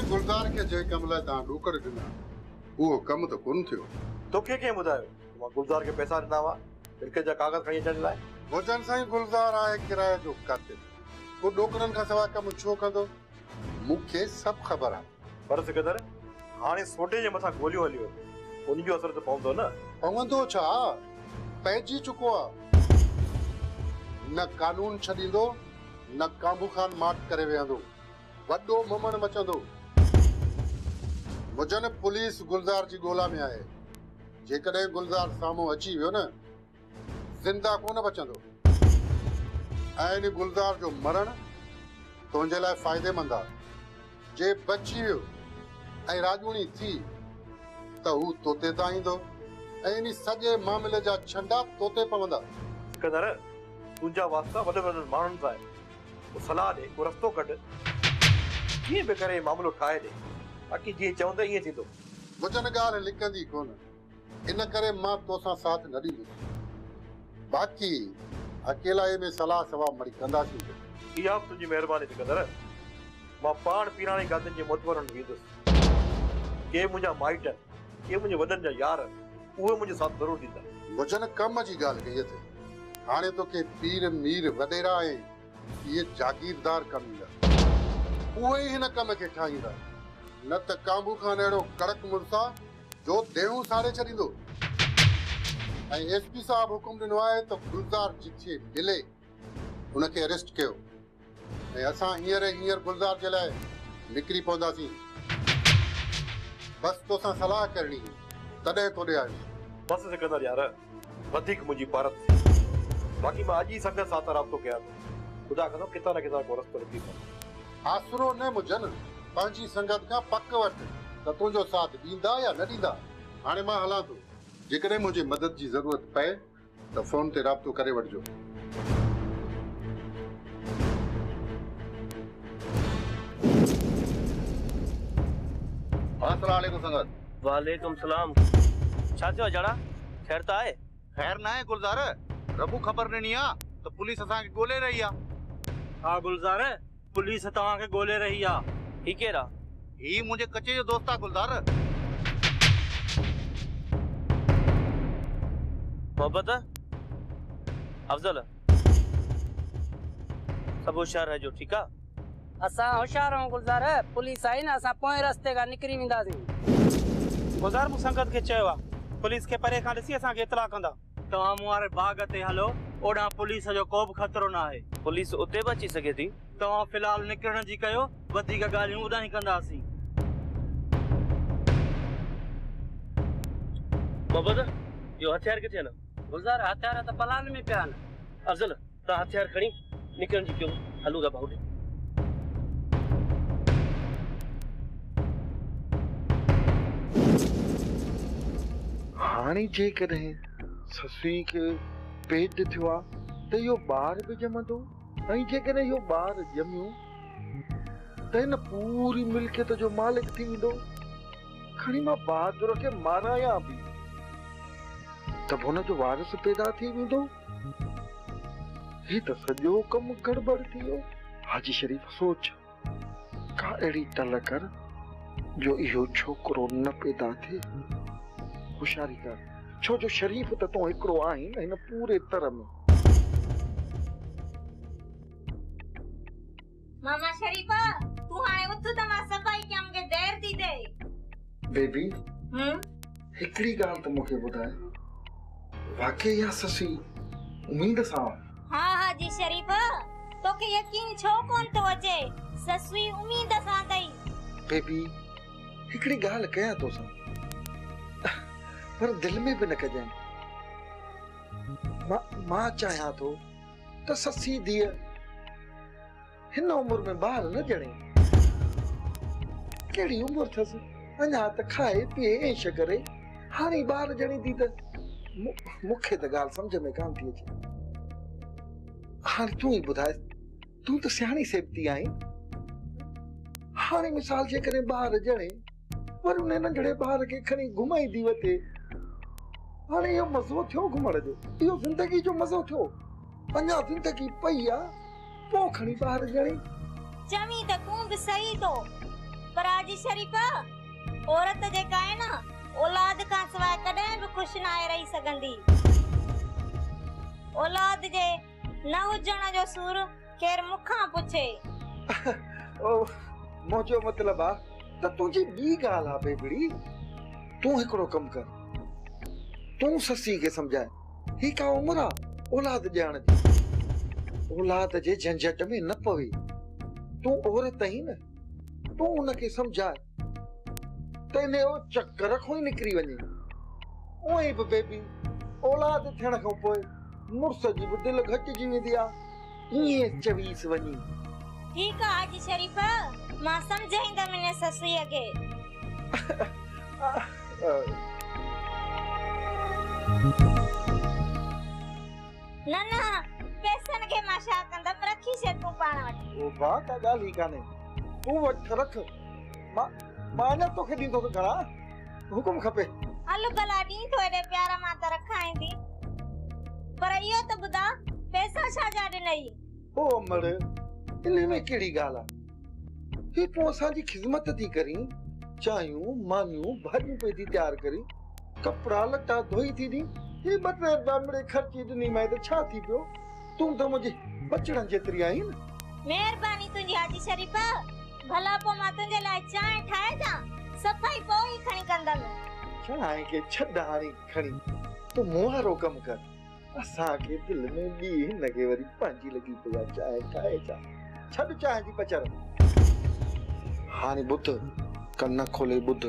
गुलजार के जे कम लाइ तव्हां ॾोकड़ ॾिना उहो कम त कोन थियो। तोखे कंहिं ॿुधायो मां गुलजार खे पैसा ॾिना हुआ बिल्के जा कागज़ खणी अचण लाइ? भुजन साईं गुलजार आहे किराए जो कातिल। वो ॾोकड़नि खां सवाइ कम छो कंदो? मूंखे सभु ख़बर आहे। पर सिकंदर हाणे सोडे जे मथां गोलियूं हलियो उन जो असर त पवंदो न? पवंदो छा, पइजी चुको आहे। न कानून छॾींदो न काबू खान माट करे वेहंदो, वॾो ममण मचंदो। मुजन पुलिस गुलजार जी ॻोल्हा में आहे। जेकॾहिं गुलजार साम्हूं अची वियो न ज़िंदा कोन बचंदो। ऐं इन गुलजार जो मरण तुंहिंजे लाइ फ़ाइदेमंद आहे। जे बची वियो ऐं राजूणी थी त हू तोते तां ईंदो ऐं इन सॼे मामले जा छंडा तोते पवंदा। सिकंदर तुंहिंजा वास्ता वॾे वॾे माण्हुनि सां आहे। को सलाह ॾे, को रस्तो कढ, कीअं बि करे मामिलो ठाहे ॾे बाक़ी जीअं चवंदे ईअं थींदो। मुंहिंजन ॻाल्हि लिकंदी कोन, इन करे मां तोसां साथ न ॾींदुसि। बाक़ी अकेलाई में सलाह सवा मड़ी कंदासीं। इहा तुंहिंजी महिरबानी सिकंदर। मां पाण पीराणी गादनि जे मोतवरनि वेंदुसि। के मुंहिंजा माइट के मुंहिंजे वॾनि जा यार उहे मुंहिंजो साथ ज़रूरु ॾींदा। मुंहिंजन कम जी ॻाल्हि कई अथई। हाणे तोखे पीर मीर वॾेरा ऐं इहे जागीरदार कम ईंदा। उहे ई हिन कम खे ठाहींदा। न त काबू खान अहिड़ो कड़क मुड़सा जो देहूं साड़े छॾींदो। ऐं एसपी साहब हुकुम ॾिनो आहे त गुलजार जिथे मिले उनखे अरेस्ट कयो। ऐं असां हींअर गुलजार जे लाइ निकिरी पवंदासीं। बस तोसां सलाह करणी तॾहिं तोॾे आयो। बस सिकंदर यार वधीक मुंहिंजी पारत। बाक़ी मां अॼु ई संगत सां राब्तो कयां थो। ख़ुदा कंदो किथां न किथां को रस्तो निकिरी पवंदो। आसरो न मुजन, पंहिंजी संगत खां पक वठ त तुंहिंजो साथ ॾींदा या न ॾींदा। हाणे मां हलां थो। जेकॾहिं मुंहिंजी मदद जी ज़रूरत पए त फोन ते राब्तो करे वठिजो। अस्सलाम वालेकुम संगत। वालेकुम सलाम। छा थियो जड़ा? खैर त आहे? खैर ना है गुलजार। रबू खबर ॾिनी आहे त पुलिस असांखे ॻोल्हे रही आहे। हा गुलजार पुलिस तव्हांखे ॻोल्हे रही आहे। ही केरु आहे? ही मुंहिंजे कचे जो दोस्त आहे गुलजार। मोहब्बत अफजल सब होशियार रहजो ठीकु आहे? असां होशियार आहियूं गुलजार। पुलिस आई न असां पोएं रस्ते खां निकिरी वेंदासीं। गुलजार मूं संगत खे चयो आहे पुलिस खे परे खां ॾिसी असांखे इतला कंदा। तव्हां मूं वारे बाग ते हलो, ओॾां पुलिस जो को बि ख़तरो न आहे। पुलिस उते बि अची सघे थी। तव्हां फ़िलहाल निकिरण जी कयो, वधीक ॻाल्हियूं ओॾां ई कंदासीं। मोहब्बत इहो हथियार किथे आहिनि? गुलजार हथियार त पलान में पिया आहिनि। अफजल तव्हां हथियार खणी निकिरण जी कयो। हलूं था भाउ। हाणे जेकॾहिं ससुई खे पेट थियो आहे त इहो ॿार बि ॼमंदो ऐं जेकॾहिं इहो ॿार ॼमियो त हिन पूरी मिल्कियत जो मालिक थी वेंदो। खणी मां बहादुर खे मारायां बि त हुनजो वारिस पैदा थी वेंदो। ही त सॼो कमु गड़बड़ थी वियो। हाजी शरीफ सोच का अहिड़ी टल कर जो इहो छोकिरो न पैदा थिए। होशियारी कर, छो जो शरीफ त तूं हिकिड़ो आहीं हिन पूरे तर में। मामा शरीफा तू हाणे उथ त मां सफाई कयां, मूंखे देर थी थिए। बेबी हिकिड़ी ॻाल्हि त मूंखे ॿुधाए, वाकई इहा ससी उम्मीद सां? हा हाजी शरीफा तोखे यकीन छो कोन थो अचे? ससुई उम्मीद सां अथई। बेबी हिकिड़ी ॻाल्हि कयां तोसां पर दिल में भी न कजाएं। मां चाहियां थो त ससी धीअ हिन उम्र में ॿार न ॼणे। कहिड़ी उम्र अथसि अञा त खाए पीए ऐश करे, हाणे ॿार ॼणी थी त मूंखे त ॻाल्हि सम्झ में कान थी अचे। हाणे तूं ई ॿुधाए, तूं त सियाणी सेबती आहीं। हाणे मिसाल जेकॾहिं ॿार ॼणे पर उन नंढड़े ॿार खे खणी घुमाईंदी वठे, हाणे इहो मज़ो थियो घुमण जो, इहो ज़िंदगी जो मज़ो थियो। अञा ज़िंदगी पई आ पोइ खणी ॿाहिरि ॼणी। चवी त तूं बि सही तो, पर हाजी शरीफ़ा औरत जेका आहे न औलाद खां सवाइ कॾहिं बि ख़ुशि न आहे रही सघंदी। औलाद जे न हुजण जो सूर केर मूंखां पुछे। मुंहिंजो मतिलबु आहे त तुंहिंजी ॿी ॻाल्हि आहे बेबड़ी। तूं हिकिड़ो कमु कर, तूं ससी खे सम्झाए ही का उमिरि आहे औलाद ॼाण जी। औलाद जे झंझट में न पवे। तूं औरत आहीं न, तूं उनखे सम्झाए त इन जो चक्कर खां ई निकिरी वञे। उहे बि बेबी औलाद थियण खां पोइ मुड़ुस जी बि दिलि घटिजी वेंदी आहे। ईअं चवीसि वञी। ठीकु आहे हाजी शरीफ़ा, मां सम्झाईंदमि इन ससुईअ खे। न न पैसनि खे मां छा कंदमि, रखी छॾ तूं पाण वटि। ओ बा का ॻाल्हि ई कान्हे, तूं वटि रख। मां अञा तोखे ॾींदो त घणा हुकुम खपे। हल भला ॾीं तो एॾे प्यार मां त रखां थी, पर इहो त ॿुधा पैसा छा जा ॾिनई? ओ अमर, इन में कहिड़ी ॻाल्हि आहे? ही तूं असांजी ख़िदमत थी करीं, चांहियूं मानियूं भाॼियूं पई थी तयारु करी, कपिड़ा लटा धोई थी ॾी। ही ॿ टे बामड़े ख़र्ची ॾिनी मैं त छा थी पियो? तूं त मुंहिंजी बचड़नि जेतिरी आहीं न। महिरबानी तुंहिंजी हाजी शरीफ़ा, भला पोइ मां तुंहिंजे लाइ चांहि ठाहे ॾां, सफ़ाई पोइ ई खणी कंदमि। चांहि खे छॾ हाणे खणी, तूं मूं वारो कमु कर। असांखे दिलि में ॿी हिनखे वरी पंहिंजी लॻी पई आहे चांहि ठाहे चा। छॾ चांहि जी पचर। हाणे ॿुध, कन खोले ॿुध,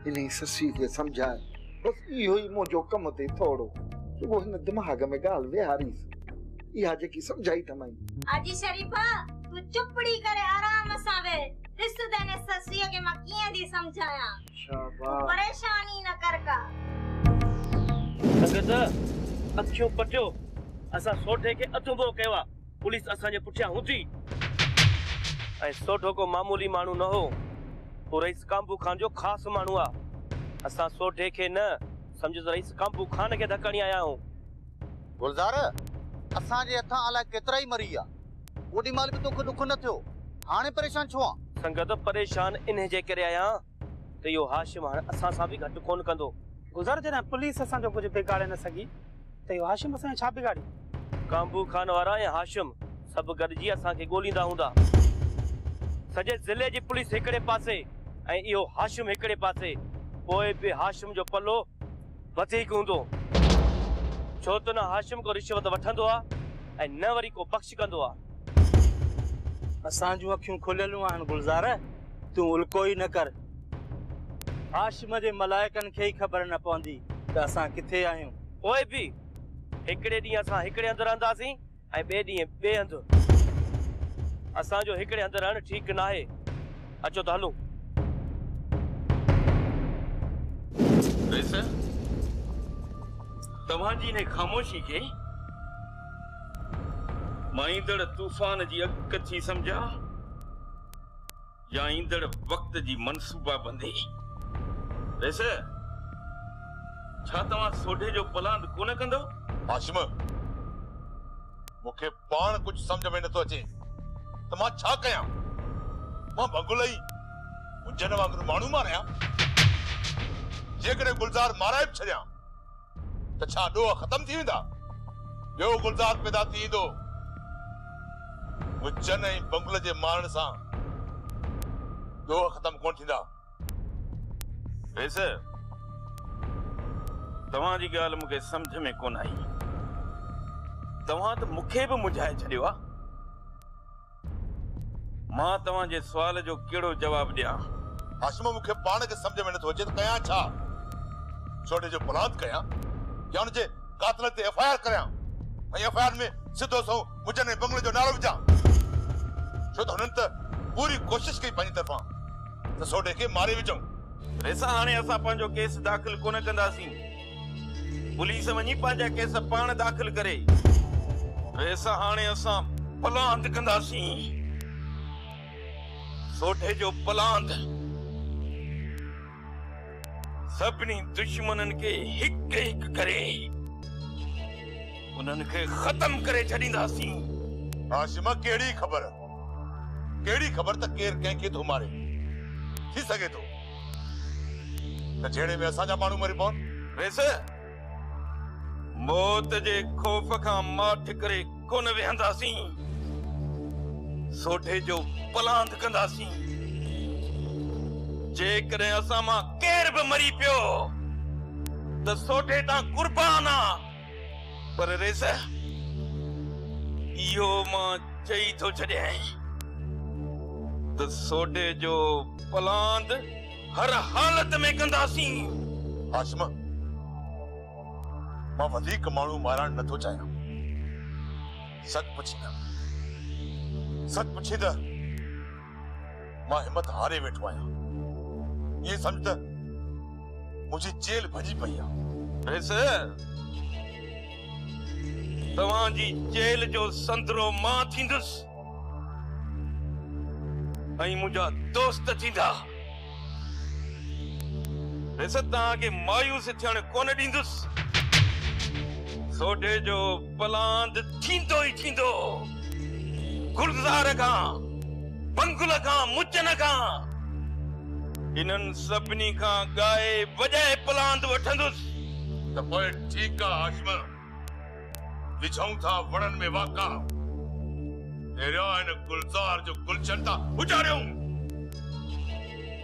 इन ससी खे सम्झाए। बसि इहो ई मुंहिंजो कमु ते थोरो रुगो हिन दिमाग़ में ॻाल्हि विहारीसि। इहा जेकी सम्झाई थमाई। हाजी शरीफ़ा, तूं चुपड़ी करे आराम सां वेह। ॾिस त इन ससीअ खे मां कीअं थी सम्झायां। शाबाश। परेशानी न कर का। संगत अखियूं पटियो, असां सोढे खे अधुबो कयो आहे। पुलिस असांजे पुठियां हूंदी ऐं सोढो को मामूली माण्हू न हो, हू रईस कांबू खान जो ख़ासि माण्हू आहे। असां सोढे खे न सम्झो त रईस कांबू खान खे धकणी आया आहियूं। गुलज़ार, असांजे हथां अलाए केतिरा ई मरी विया। ओॾी महिल बि तोखे दुख न थियो, हाणे परेशान छो आहे? संगत परेशान इन जे करे आहियां त इहो हाशिम हाणे असां सां बि घटि कोन कंदो। गुज़ार जॾहिं पुलिस असांजो कुझु बिगाड़े न सघी त इहो हाशिम असांजो छा बिगाड़ी? कांबू खान वारा ऐं हाशिम सभु गॾिजी असांखे ॻोल्हींदा हूंदा। सॼे ज़िले जी पुलिस हिकिड़े पासे ऐं इहो हाशिम हिकिड़े पासे, पोइ बि हाशिम जो पल्लो वधीक हूंदो, छो त न हाशिम को रिश्वत वठंदो आहे ऐं न वरी को बख़्श कंदो आहे। असांजूं अखियूं खुलियलूं आहिनि गुलज़ार, तूं उल्को ई न कर। हाशिम जे मलाइकनि खे ई ख़बर न पवंदी त असां किथे आहियूं। पोइ बि हिकिड़े ॾींहुं असां हिकिड़े हंधि रहंदासीं ऐं ॿिए ॾींहुं ॿिए हंधि। असांजो हिकिड़े हंधि रहणु ठीकु न आहे। अचो त हलूं। तव्हांजी इन ख़ामोशी खे मां ईंदड़ तूफ़ान जी अॻु थी सम्झा या ईंदड़ वक़्त जी मनसूबा बंदी? वैसे छा तव्हां सोढे जो पलांद कोन कंदो? हाशिम, मूंखे पाण कुझु सम्झ में नथो अचे त मां छा कयां। मां बंगुलई मुंजन वांगुरु माण्हू मारियां? जेकॾहिं गुलज़ार माराए बि छॾियां त छा ॾोह ख़तम थी वेंदा? ॿियो गुलज़ार पैदा थी ईंदो। मुंजन ऐं बंगुल जे मारण सां ॾोह ख़तम कोन थींदा। वैसे तव्हांजी ॻाल्हि मूंखे सम्झ में कोन आई। तव्हां त मूंखे बि मुंझाए छॾियो आहे। मां तव्हांजे सुवाल जो कहिड़ो जवाबु ॾियां? हाशिम, मूंखे पाण खे सम्झ में नथो अचे त कयां छा। छोटे जो पलांद कयां या हुनजे कातिल ते एफआईआर करियां ऐं एफआईआर में सिधो सो मुंजन ऐं बंगले जो नालो विझां? छो त हुननि त पूरी कोशिश कई पंहिंजी तरफ़ां त सोढे खे मारे विझूं। रेसा हाणे असां पंहिंजो केस दाख़िल कोन कंदासीं। पुलिस वञी पंहिंजा केस पाण दाख़िल करे। रेसा हाणे असां पलांद कंदासीं। सोढे जो पलांद सभिनी दुश्मननि खे हिक हिक करे उन्हनि खे ख़तम करे छॾींदासीं। हाशिम कहिड़ी ख़बर त केर कंहिंखे थो मारे थी सघे थो त जहिड़े में असांजा माण्हू मरी पवनि। वेस मौत जे खौफ़ खां माठ करे कोन वेहंदासीं, सोढे जो पलांद कंदासीं। जेकॾहिं असां मां केर बि मरी पियो त सोढे तां कुर्बान आ, पर रेस इहो मां चई थो छॾियां त सोढे जो पलांद हर हालत में कंदासीं। हाशिम मां वधीक माण्हू मारण नथो चाहियां। सच पुछी त मां हिम्मत हारे वेठो आहियां। ये समझ त मुंहिंजी जेल भॼी पई आहे। तव्हांजी जेल जो संदरो मां थींदुसि ऐं मुंहिंजा दोस्त थींदा। तव्हांखे मायूस थियण कोन ॾींदुसि। सोढे जो पलांद थींदो ई थींदो। गुलज़ार खां बंगुल खां मुचन खां इन्हनि सभिनी खां गाए वॼाए पलांद वठंदुसि। त पोइ ठीकु आहे हाशिम, विझूं था वणनि में वाका। अहिड़ा हिन गुलज़ार जो गुलशन था उजाड़ियूं।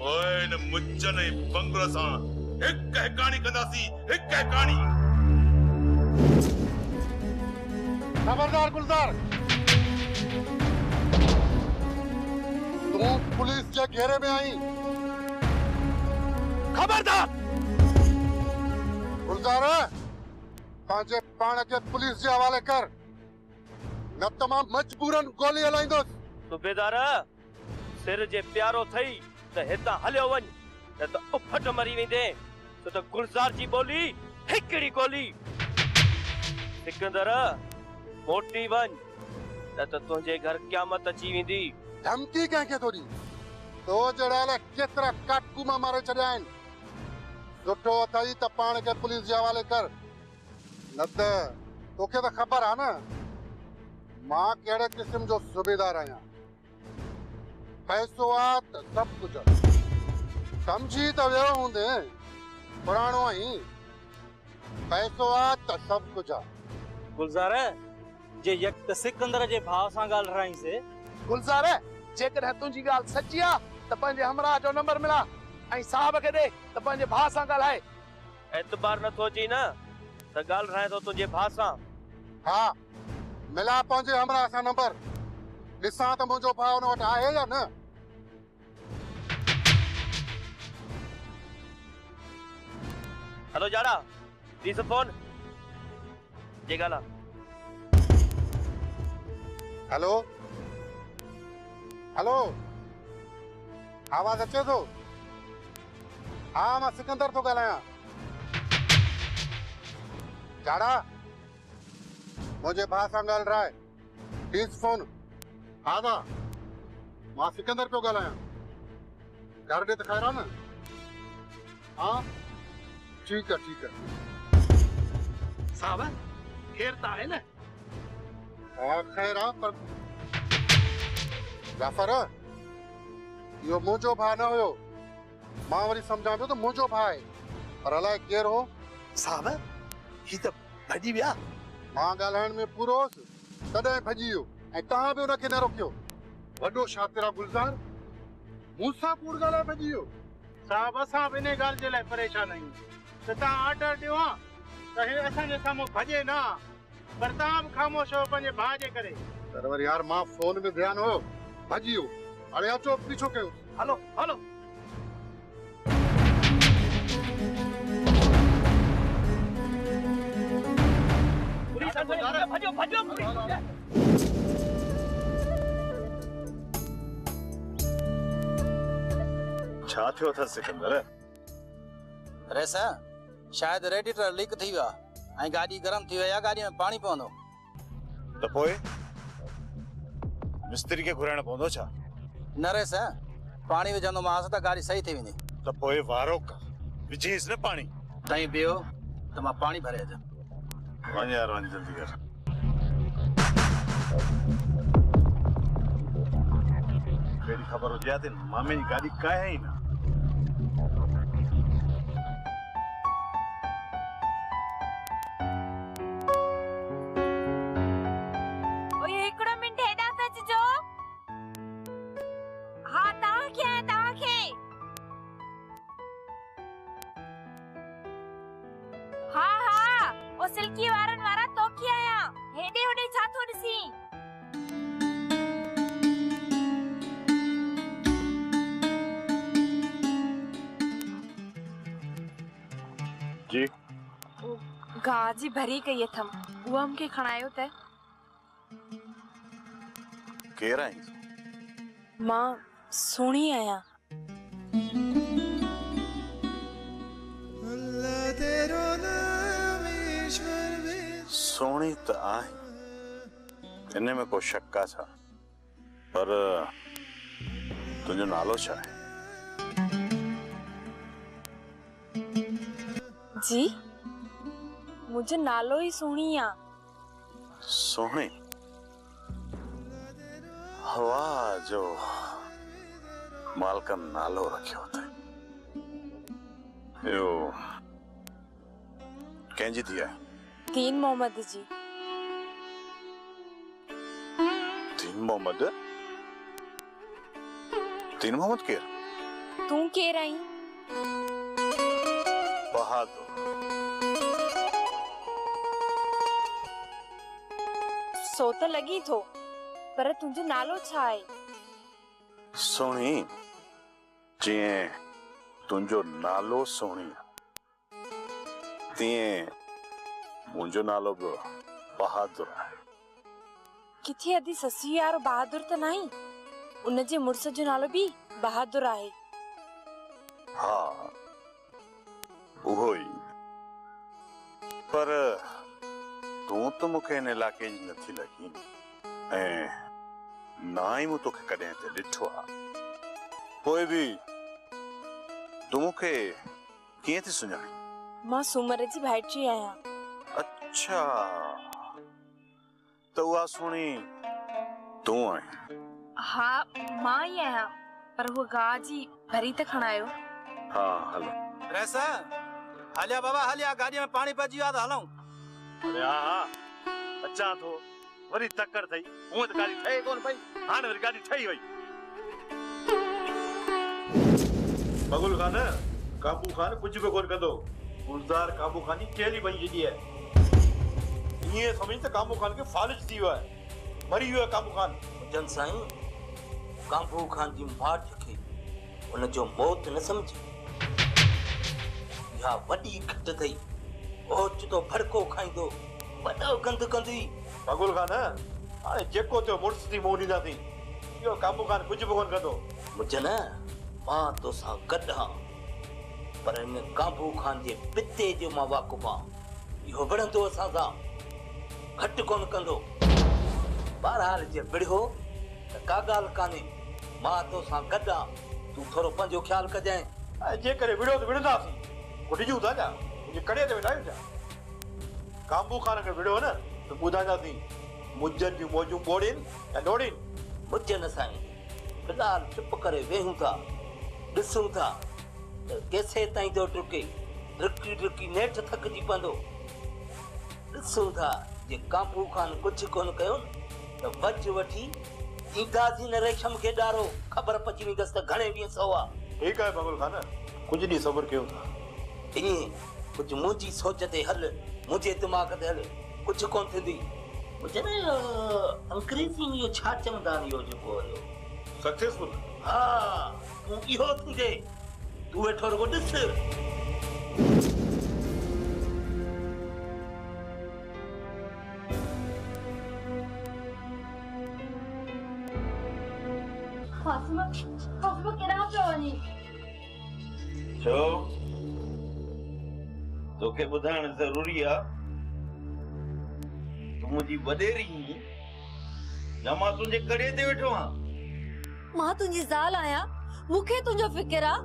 ओए हिन मुचन ऐं बंगुल सां हिकु हिकाणी कंदासीं, हिकु हिकाणी। खबरदार गुलजार, तू पुलिस के घेरे में आई। खबरदार गुलजार पंहिंजे पाण खे पुलिस जे हवाले कर, न त मां मजबूरन गोली हलाईंदुसि। सूबेदार सिर जे प्यारो थई त हितां हलियो वञ, न त उफट मरी वेंदे। छो त गुलजार जी बोली हिकड़ी गोली। सिकंदर मोटी वञ, न त तुंहिंजे घर क़यामत अची वेंदी। धमकी कंहिंखे थो ॾी? तो जहिड़ा लाइ केतिरा काटकू मां मारे छॾिया आहिनि। सुठो अथई त पाण खे पुलिस जे हवाले कर, न त तोखे त ख़बर आहे न मां कहिड़े क़िस्म जो सूबेदार आहियां। पैसो आहे त सभु कुझु आहे। समझी त वियो हूंदे पुराणो आहीं। पैसो आहे त सभु कुझु आहे। गुलज़ार जे यक सिकंदर जे भाउ सां ॻाल्हि राईंसे। गुलज़ार जेकॾहिं तुंहिंजी ॻाल्हि सची आहे त पंहिंजे हमराह जो नंबर मिला ऐं साहब खे ॾे त पंहिंजे भाउ सां ॻाल्हाए। एतबार नथो अची न त ॻाल्हाए थो तुंहिंजे भाउ सां। हा मिला पंहिंजे हमराह सां नंबर, ॾिसां त मुंहिंजो भाउ हुन वटि आहे या न। हेलो जाड़ा ॾिस फोन जे ॻाल्हि। हेलो हेलो, आवाज़ अचे थो? हा मां सिकंदर थो ॻाल्हायां। जाड़ा मुंहिंजे भाउ सां ॻाल्हाए, ॾिस फोन। हा दा मां सिकंदर पियो ॻाल्हायां। घर ॾे त ख़ैर आहे न? हा ठीक है साहब खैर ता है ना? हाँ खैर है, पर जाफर यो मुझो भा न हो। मां वरी समझा तो मुझो भा है, पर अलाए केर हो। साहब ही तो भजी विया। मां ॻाल्हाइण में पूरो होसि तॾहिं भॼी वियो ऐं तव्हां बि उनखे न रोकियो। वॾो शातिरा गुलज़ार मूंसां कूड़ ॻाल्हाए भॼी वियो। साहब असां बि इन ॻाल्हि जे लाइ परेशान आहियूं त तव्हां ऑर्डर ॾियो हा त हे असांजे साम्हूं भॼे न, पर तव्हां बि ख़ामोश हो पंहिंजे भाउ जे करे। पर वरी यार मां फोन में ध्यानु हुयो, भॼी वियो। हाणे अचो पीछो कयो। हलो हलो भॼो भॼो छा थियो अथसि सिकंदर? रेसा शायदि रेडिएटर लीक थी वियो आहे ऐं गाॾी गरम थी वई आहे, गाॾी में पाणी पवंदो। त पोइ मिस्त्री खे घुराइणो पवंदो छा? न रेसा पाणी विझंदोमांसि त गाॾी सही थी वेंदी। त पोइ वारो कर, विझीसि न पाणी। तई बीहो त मां पाणी भरे अचां। वञ यार वञ, जल्दी कर। ख़बर हुजे हा त मामे जी गाॾी काहे ई न। ओए हिकिड़ो मिंट हेॾां त अचिजो। हा तव्हांखे आहे तव्हांखे। हा हा ओ सिल्की वारनि वारा तोखी आया। हेॾे होॾे छा थो ॾिसी? जी गाह जी भरी कई अथम उहा मूंखे खणायो त। केरु आहीं? मां सुणी आहियां। सोणी त आहे, इन में को शक आहे छा? पर तुंहिंजो नालो छा आहे? जी मुंहिंजो नालो ई सुणी आहे। सोणी? हवा जो मालकन नालो रखियो अथई। इहो कंहिंजी धी आहे? तीन मोहम्मद जी। तीन मोहम्मद? तीन मोहम्मद केरु? तूं केरु आहीं? बहादुर। सो त लॻी थो, पर तुंहिंजो नालो छा आहे? सोणी, जीअं तुंहिंजो नालो सोणी तीअं मुंहिंजो नालो बि बहादुर आहे। किथे अदी ससी यारो बहादुर त नहीं? उनजे मुड़स जो नालो भी बहादुर आहे। हा उहो ई, पर तूं त मूंखे हिन इलाइक़े जी नथी लॻी ऐं ना ई मूं तोखे कॾहिं हिते ॾिठो आहे। पोइ बि तूं मूंखे कीअं थी सुञाणी? मां सूमर जी भाइटी आहियां। अच्छा, त उहा सुणी तूं आहीं? हा मां ई आहियां, पर वो गाह जी भरी त खणायो। हा हलो। रैसा हलिया बाबा हलिया, गाड़ी में पानी पजी वियो आहे त हलूं। अरे हा हा अचां थो, वरी तकड़ थई। हूअं त गाॾी ठहे कोन पई, हाणे वरी गाॾी ठही वई। बगुल खान काबू खान कुछ भी कोन कंदो। गुलजार काबू खान जी चेली बनी छॾी आहे। ये समझ त काबू खान के फालिज थी वियो आहे, मरी वियो आहे काबू खान। जन साईं, काबू खान जी माठ खे उन जो मौत न समझी। या वॾी खट थई, ओचितो फड़को खाईंदो, वॾो गंद कंदी। बगुल खान हाणे जेको थियो मुड़स थी मुंहुं ॾींदासीं। इहो काबू खान कुछ भी कोन कंदो। मुझे न मां तोसां गॾु आं, पर इन काबू खान जे पिते जो मां वाक़ुफ़ आं। इहो विढ़ंदो असां सां, घटि कोन कंदो। बहरहाल जे विढ़ियो त का ॻाल्हि कान्हे, मां तोसां गॾु आं। तूं थोरो पंहिंजो ख़्यालु कजांइ। जेकॾहिं विढ़ियो त विढ़ंदासीं, कुटिजूं था छा? मुंहिंजे कड़े ते वेठा आहियूं छा? काबू खान खे विढ़ियो न त ॿुधाईंदासीं मुजनि जूं मौजूं ॿोड़ीनि या डोड़ीनि। मुजनि साईं, फिलहाल चुप करे वेहूं था, ॾिसूं था त केसे ताईं थो टुके। ड्रिकी ड्रिकी नेठि थकिजी पवंदो। ॾिसूं था जे काबू खान कुझु कोन कयो त वज वठी ईंदासीं न रेशम खे ॾारो। ख़बर पची वेंदसि त घणे ॾींहं सौ आहे। ठीकु आहे बगुल खान, कुझु ॾींहं सब्र कयूं था। ईअं कुझु मुंहिंजी सोच ते हल, मुंहिंजे दिमाग़ ते हल, कुझु कोन थींदी। मुंहिंजे न अंग्रेज़ी में इहो छा चवंदा आहिनि, इहो जेको हलो सक्सेसफुल। हा तूं इहो थींदे, तूं वेठो रुगो ॾिस। छो तोखे ॿुधाइण ज़रूरी आहे? तूं मुंहिंजी वॾेरी या मां तुंहिंजे कड़े ते वेठो आहियां? मां तुंहिंजी ज़ाल आहियां, मूंखे तुंहिंजो फिक्र आहे।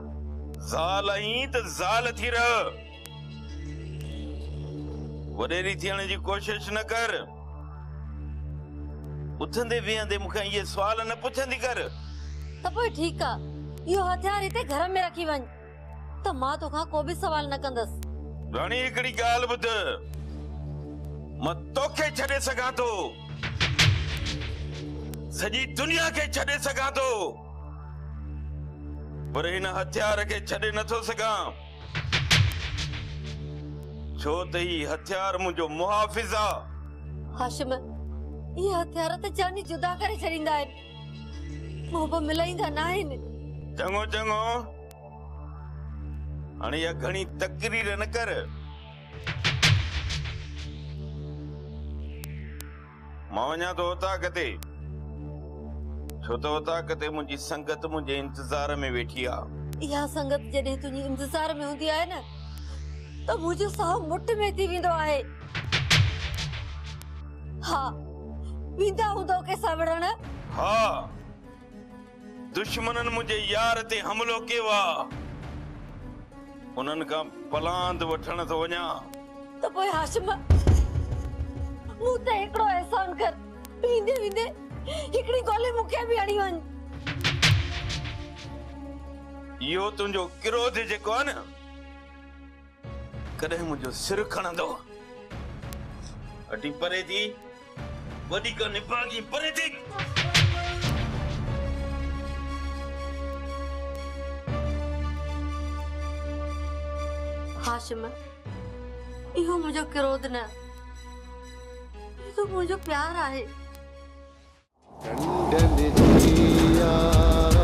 ज़ाल आहीं त ज़ाल थी रह, वॾेरी थियण जी कोशिश न कर। उथंदे वेहंदे मूंखे इहे सुवाल न पुछंदी कर। त पोइ ठीकु आहे, इहो हथियार हिते घर में रखी वञ त मां तोखां को बि सवाल न कंदसि। राणी हिकिड़ी ॻाल्हि ॿुध, मां तोखे छॾे सघां थो, सॼी दुनिया खे छॾे सघां थो, पर हिन हथियार खे छॾे नथो सघां, छो त ही हथियार मुंहिंजो मुहाफ़िज़ आहे। हाशिम, ये हथियार त जानी जुदा करे छॾींदा आहिनि, मुंहुं मिलाईंदा न आहिनि। चङो चङो, हाणे इहा घणी तकरीर न कर, मां वञा थो उताक ते, छो त उताक ते मुंहिंजी संगत मुंहिंजे इंतज़ार में वेठी आहे। इहा संगत जॾहिं तुंहिंजी इंतज़ार में हूंदी आहे न त मुंहिंजो साहु मुठ में थी वेंदो आहे। हा, वेंदा हूंदो कंहिंसां विढ़ण? हा, दुश्मननि मुंहिंजे यार ते हमलो कयो आहे, उन्हनि खां पलांद वठण थो वञा। त पोइ हाशिम, मूं ते हिकिड़ो एहसान कर, वेंदे वेंदे हिकिड़ी गोली मूंखे बि हणी वञ। इहो तुंहिंजो क्रोध जेको आहे न, कॾहिं मुंहिंजो सिर खणंदो, अटी परे थी, वॾी का निभागी परे थी। हाशिम, इहो मुंहिंजो क्रोध न, इहो मुंहिंजो प्यार आहे। टंडन जिया